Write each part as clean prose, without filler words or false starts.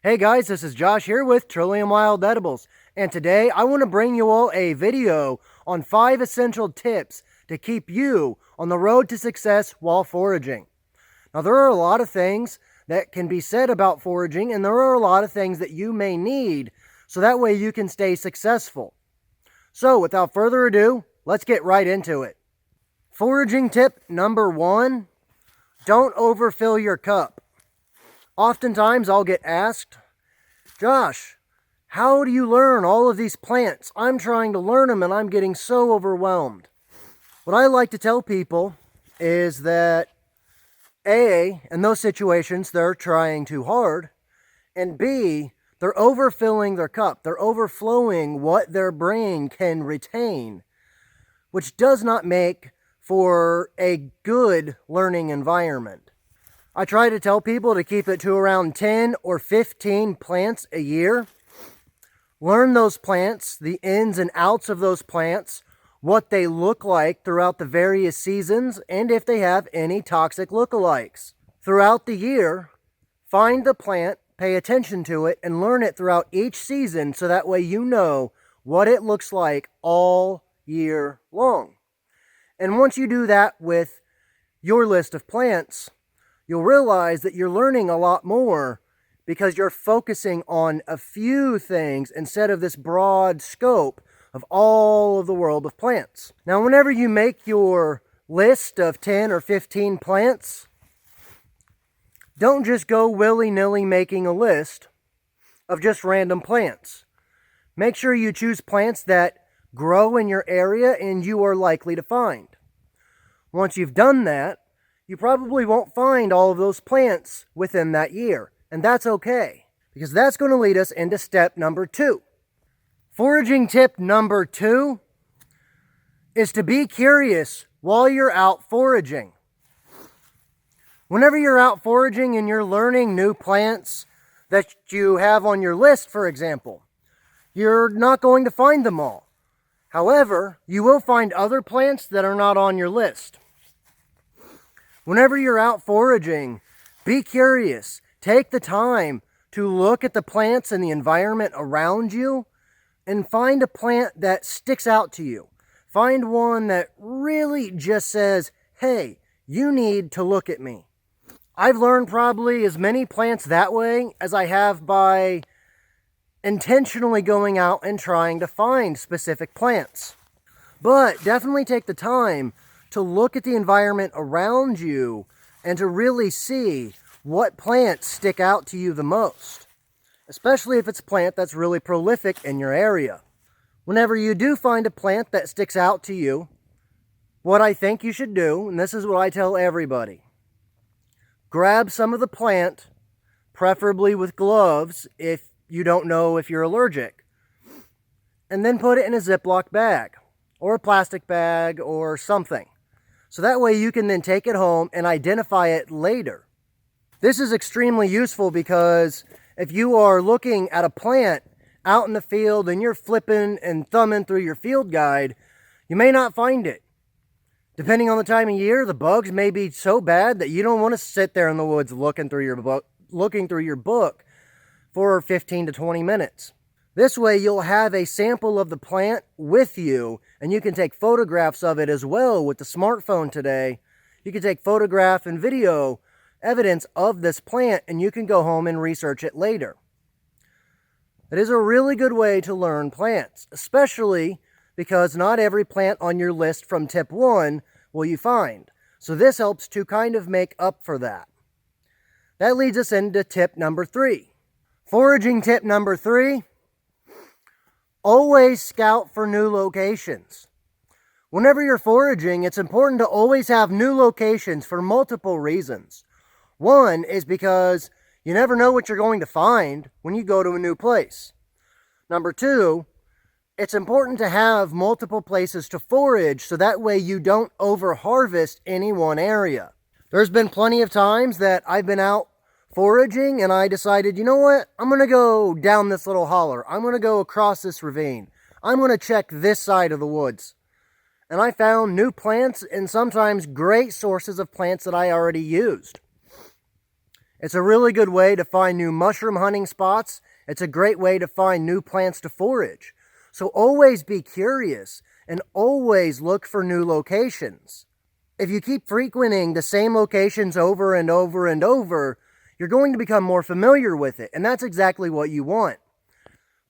Hey guys, this is Josh here with Trillium Wild Edibles, and today I want to bring you all a video on 5 essential tips to keep you on the road to success while foraging. Now there are a lot of things that can be said about foraging, and there are a lot of things that you may need so that way you can stay successful. So without further ado, let's get right into it. Foraging tip number 1, don't overfill your cup. Oftentimes I'll get asked, Josh, how do you learn all of these plants? I'm trying to learn them and I'm getting so overwhelmed. What I like to tell people is that A, in those situations they're trying too hard, and B, they're overfilling their cup. They're overflowing what their brain can retain, which does not make for a good learning environment. I try to tell people to keep it to around 10 or 15 plants a year. Learn those plants, the ins and outs of those plants, what they look like throughout the various seasons, and if they have any toxic lookalikes. Throughout the year, find the plant, pay attention to it, and learn it throughout each season so that way you know what it looks like all year long. And once you do that with your list of plants, you'll realize that you're learning a lot more because you're focusing on a few things instead of this broad scope of all of the world of plants. Now, whenever you make your list of 10 or 15 plants, don't just go willy-nilly making a list of just random plants. Make sure you choose plants that grow in your area and you are likely to find. Once you've done that, you probably won't find all of those plants within that year, and that's okay, because that's going to lead us into step number 2. Foraging tip number 2 is to be curious while you're out foraging. Whenever you're out foraging and you're learning new plants that you have on your list, for example, you're not going to find them all. However, you will find other plants that are not on your list. Whenever you're out foraging, be curious. Take the time to look at the plants and the environment around you and find a plant that sticks out to you. Find one that really just says, hey, you need to look at me. I've learned probably as many plants that way as I have by intentionally going out and trying to find specific plants. But definitely take the time to look at the environment around you and to really see what plants stick out to you the most, especially if it's a plant that's really prolific in your area. Whenever you do find a plant that sticks out to you, what I think you should do, and this is what I tell everybody, grab some of the plant, preferably with gloves if you don't know if you're allergic, and then put it in a Ziploc bag or a plastic bag or something. So that way you can then take it home and identify it later. This is extremely useful because if you are looking at a plant out in the field and you're flipping and thumbing through your field guide, you may not find it. Depending on the time of year, the bugs may be so bad that you don't want to sit there in the woods looking through your book for 15 to 20 minutes. This way you'll have a sample of the plant with you and you can take photographs of it as well with the smartphone today. You can take photograph and video evidence of this plant and you can go home and research it later. It is a really good way to learn plants, especially because not every plant on your list from tip 1 will you find. So this helps to kind of make up for that. That leads us into tip number 3. Foraging tip number 3. Always scout for new locations. Whenever you're foraging, it's important to always have new locations for multiple reasons. One is because you never know what you're going to find when you go to a new place. Number 2, it's important to have multiple places to forage so that way you don't over-harvest any one area. There's been plenty of times that I've been out foraging and I decided, you know what, I'm going to go down this little holler. I'm going to go across this ravine. I'm going to check this side of the woods. And I found new plants and sometimes great sources of plants that I already used. It's a really good way to find new mushroom hunting spots. It's a great way to find new plants to forage. So always be curious and always look for new locations. If you keep frequenting the same locations over and over and over, you're going to become more familiar with it, and that's exactly what you want.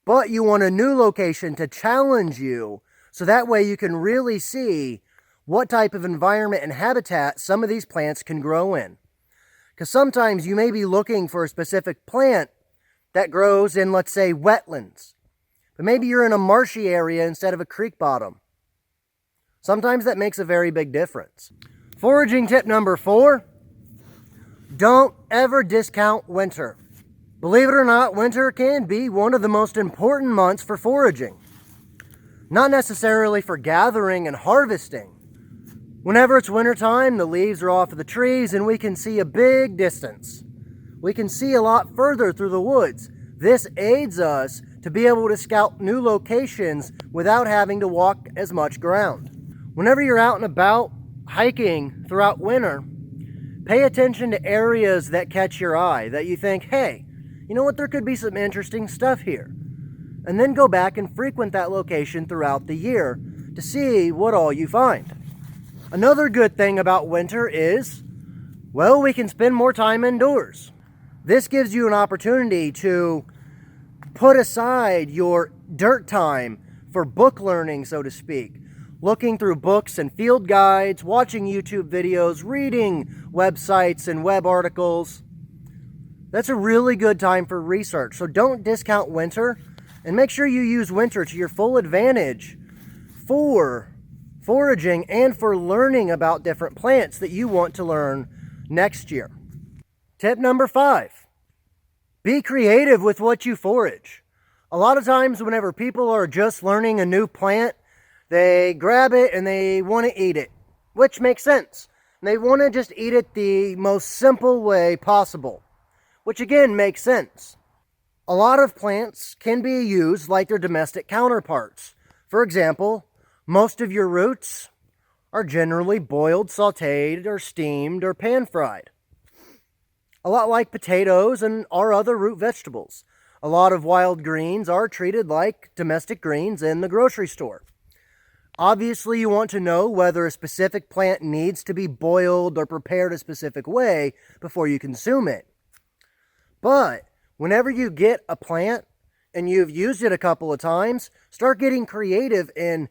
But you want a new location to challenge you, so that way you can really see what type of environment and habitat some of these plants can grow in. Because sometimes you may be looking for a specific plant that grows in, let's say, wetlands. But maybe you're in a marshy area instead of a creek bottom. Sometimes that makes a very big difference. Foraging tip number 4, don't ever discount winter. Believe it or not, winter can be one of the most important months for foraging. Not necessarily for gathering and harvesting. Whenever it's wintertime, the leaves are off of the trees and we can see a big distance. We can see a lot further through the woods. This aids us to be able to scout new locations without having to walk as much ground. Whenever you're out and about hiking throughout winter, pay attention to areas that catch your eye, that you think, hey, you know what, there could be some interesting stuff here. And then go back and frequent that location throughout the year to see what all you find. Another good thing about winter is, well, we can spend more time indoors. This gives you an opportunity to put aside your dirt time for book learning, so to speak. Looking through books and field guides, watching YouTube videos, reading websites and web articles. That's a really good time for research. So don't discount winter, and make sure you use winter to your full advantage for foraging and for learning about different plants that you want to learn next year. Tip number 5, be creative with what you forage. A lot of times whenever people are just learning a new plant, they grab it and they want to eat it, which makes sense. They want to just eat it the most simple way possible, which again makes sense. A lot of plants can be used like their domestic counterparts. For example, most of your roots are generally boiled, sauteed, or steamed, or pan-fried. A lot like potatoes and our other root vegetables. A lot of wild greens are treated like domestic greens in the grocery store. Obviously, you want to know whether a specific plant needs to be boiled or prepared a specific way before you consume it. But whenever you get a plant and you've used it a couple of times, start getting creative and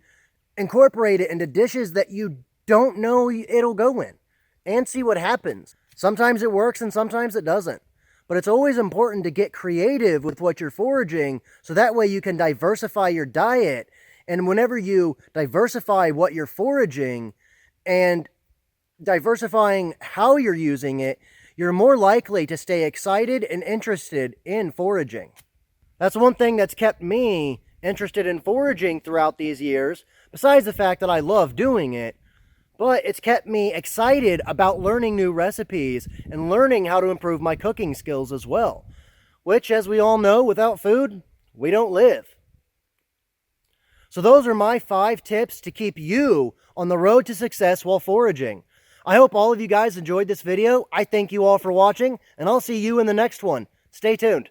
incorporate it into dishes that you don't know it'll go in, and see what happens. Sometimes it works and sometimes it doesn't. But it's always important to get creative with what you're foraging, so that way you can diversify your diet. And whenever you diversify what you're foraging and diversifying how you're using it, you're more likely to stay excited and interested in foraging. That's one thing that's kept me interested in foraging throughout these years, besides the fact that I love doing it. But it's kept me excited about learning new recipes and learning how to improve my cooking skills as well. Which, as we all know, without food, we don't live. So those are my 5 tips to keep you on the road to success while foraging. I hope all of you guys enjoyed this video. I thank you all for watching, and I'll see you in the next one. Stay tuned.